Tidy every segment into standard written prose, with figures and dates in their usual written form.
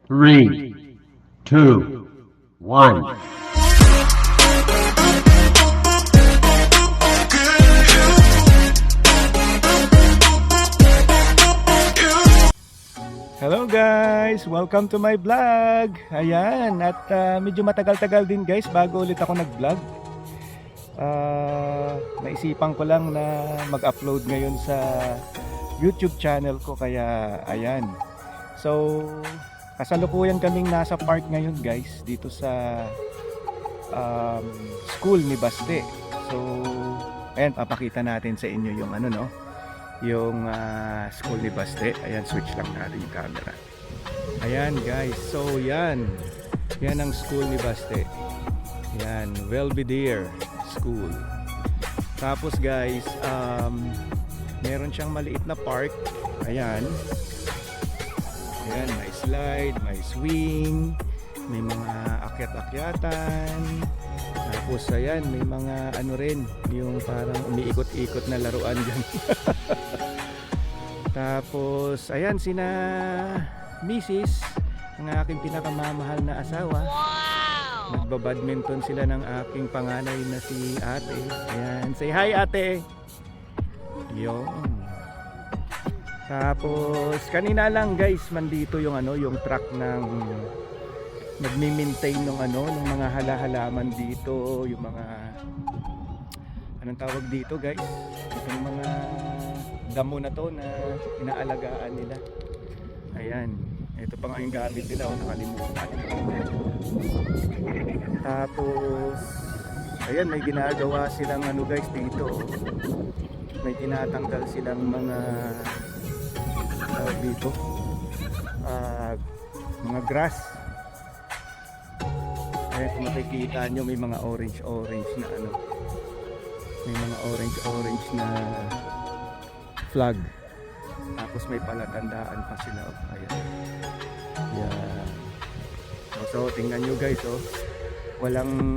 Three, two, one. Hello guys! Welcome to my vlog! Ayan, at medyo matagal-tagal din guys bago ulit ako nag-vlog. Naisipan ko lang na mag-upload ngayon sa YouTube channel ko, kaya ayan. So, kasalukuyan kaming nasa park ngayon guys, dito sa school ni Baste. So, ayan, papakita natin sa inyo yung ano, no? Yung school ni Baste. Ayan, switch lang natin yung camera. Ayan guys, so yan ang school ni Baste. Yan, Belvedere School. Tapos guys, meron siyang maliit na park. Ayan, may slide, may swing, may mga akyat-akyatan. Tapos ayan, may mga ano rin, yung parang umiikot-ikot na laruan dyan. Tapos ayan, sina Mrs., ang aking pinakamamahal na asawa. Nagbabadminton sila ng aking panganay na si ate. Ayan, say hi ate. Yun. Tapos kanina lang guys, mandito yung ano, yung truck ng nagmi-maintain ng ano, ng mga halaman dito, yung mga anong tawag dito guys, itong mga damo na to na inaalagaan nila. Ayan, ito pa nga yung gamit nila, nakalimutan. Tapos ayan, may ginagawa silang ano guys dito, may tinatanggal silang mga dito mga grass. Ayan, kung makikita nyo, may mga orange na ano, may mga orange na flag. Tapos may palatandaan pa sila. Ayan. Yeah. So tingnan nyo guys, walang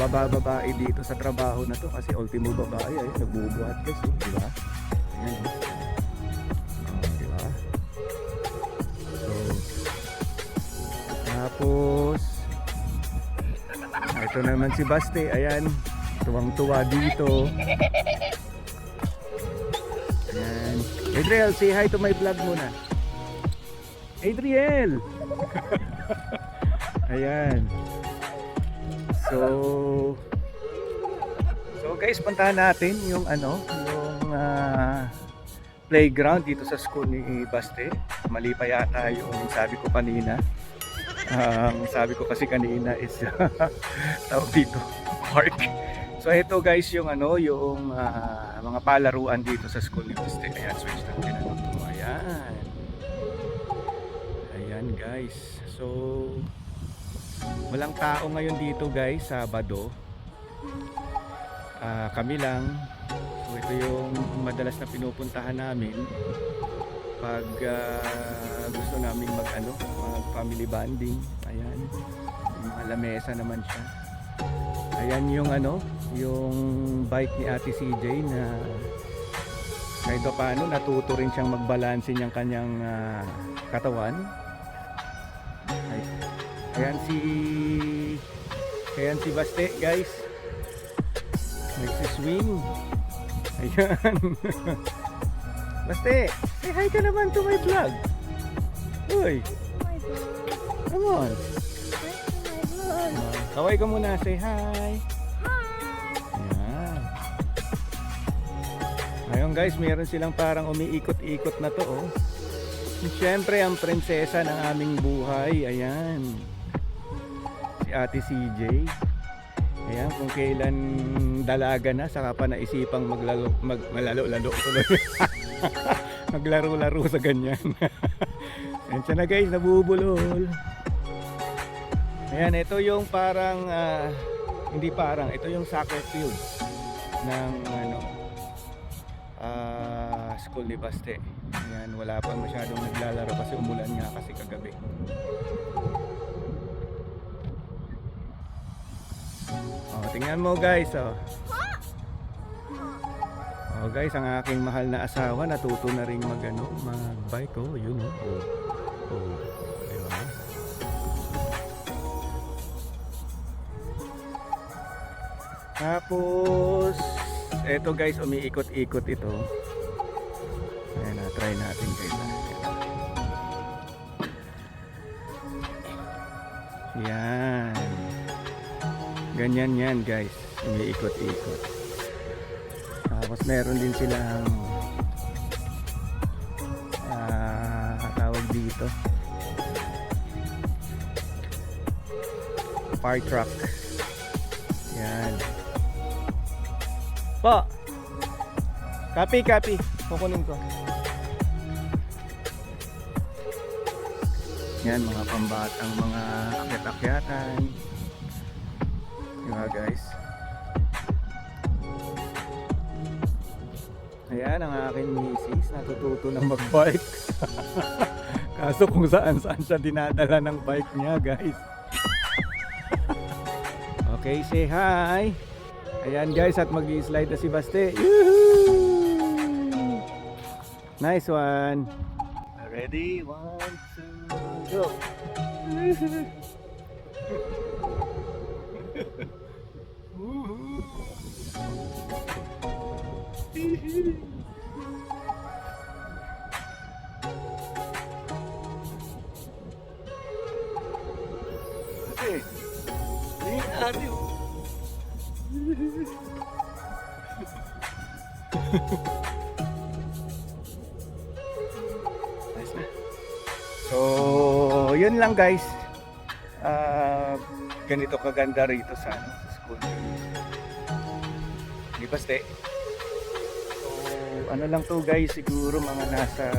babae dito sa trabaho na to, kasi ultimo babae ay nagbubuhat guys, di ba? Ayan. Di ba? So tapos ito naman si Baste, ayan, tuwang-tuwa dito. Ayan. Adriel, say hi to my vlog muna. Adriel! Ayan. So guys, puntahan natin yung ano, yung playground dito sa school ni Baste. Mali pa yata yung sabi ko kanina. Sabi ko kasi kanina is tawag dito, park. So ito guys yung ano, yung mga palaruan dito sa school ni Baste. Ayan, switch natin ano. Ayan. Ayan guys. So walang tao ngayon dito guys, Sabado. Kami lang. So ito yung madalas na pinupuntahan namin pag gusto namin mag family bonding. Ayan, yung mga lamesa naman siya. Ayan yung ano, yung bike ni Ate CJ na kahit paano natuto rin siyang magbalanse niyang kanyang katawan. Ayan si Baste guys, nagsiswing. Ayan. Baste, say hi ka naman to my vlog. Uy, come on. Kaway ka muna, say hi. Ayan. Ngayon guys, meron silang parang umiikot-ikot na to, oh. Siyempre ang prinsesa ng aming buhay, ayan, si Ate CJ. Ayan, kung kailan dalaga na, saka pa naisipang maglaro-laro tuloy. Maglaro-laro sa ganyan. Ayan na guys, nabubulol. Ayan, ito yung parang hindi parang, ito yung soccer field ng ano, school ni Baste. Ayan, wala pa masyadong naglalaro kasi umulan nga kasi kagabi. Tingnan mo guys, guys, ang aking mahal na asawa natuto na ring mag bike, yun, diba? Tapos eto guys, umiikot-ikot ito. Ayan na, try natin guys. Yan. Ganyan yan guys, umiikot-ikot. Tapos meron din silang tawag dito, fire truck. Yan po. Copy. Kukunin ko. Yan, mga pambatang mga akyat-akyatan. Diba guys? Ayan ang aking misis, natututo ng mag-bike. Kaso kung saan siya dinadala ng bike niya guys. Okay, say hi. Ayan guys, at mag-i-slide na si Baste. Yoo-hoo! Nice one. Ready? 1, 2, go. Okay. Ini aduh. Nice na. So, yun lang guys. Ganito kaganda rito sa school. Di ba, Ste? So, ano lang to guys, siguro mga nasa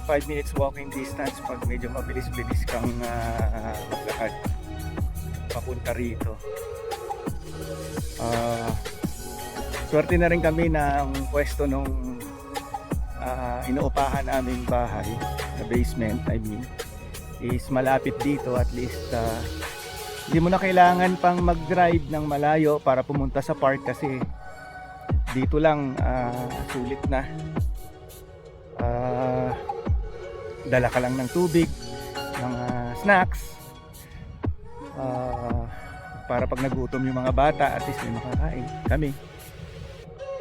5 minutes walking distance pag medyo mabilis-bilis kang maglakad papunta rito. Swerte na rin kami ng pwesto nung inuupahan naming bahay, na basement I mean, is malapit dito. At least hindi mo na kailangan pang mag-drive ng malayo para pumunta sa park, kasi dito lang sulit na. Dala ka lang ng tubig, ng snacks, para pag nagutom yung mga bata, at least may makakain kami.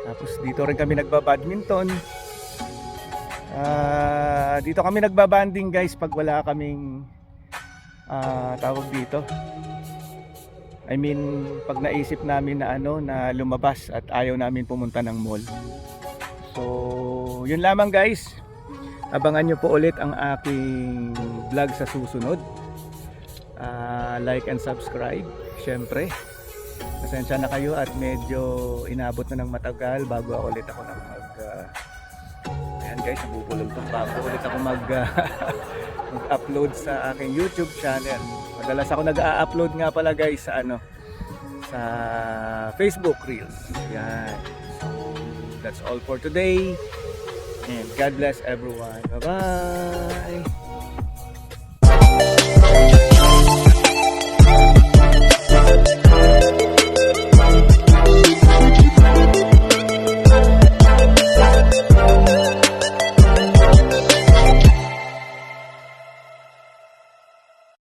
Tapos dito rin kami nagbabadminton. Dito kami nagbabanding guys pag wala kaming tawag dito, I mean pag naisip namin na na lumabas at ayaw namin pumunta ng mall. So yun lamang guys, abangan nyo po ulit ang aking vlog sa susunod. Like and subscribe. Syempre pasensya na kayo at medyo inabot na ng matagal bago ulit ako ayan guys, nabubulol to bago ulit ako mag-upload sa aking YouTube channel. Madalas ako nag-a-upload nga pala guys sa sa Facebook Reels. Yan. So that's all for today, and God bless everyone. Bye bye.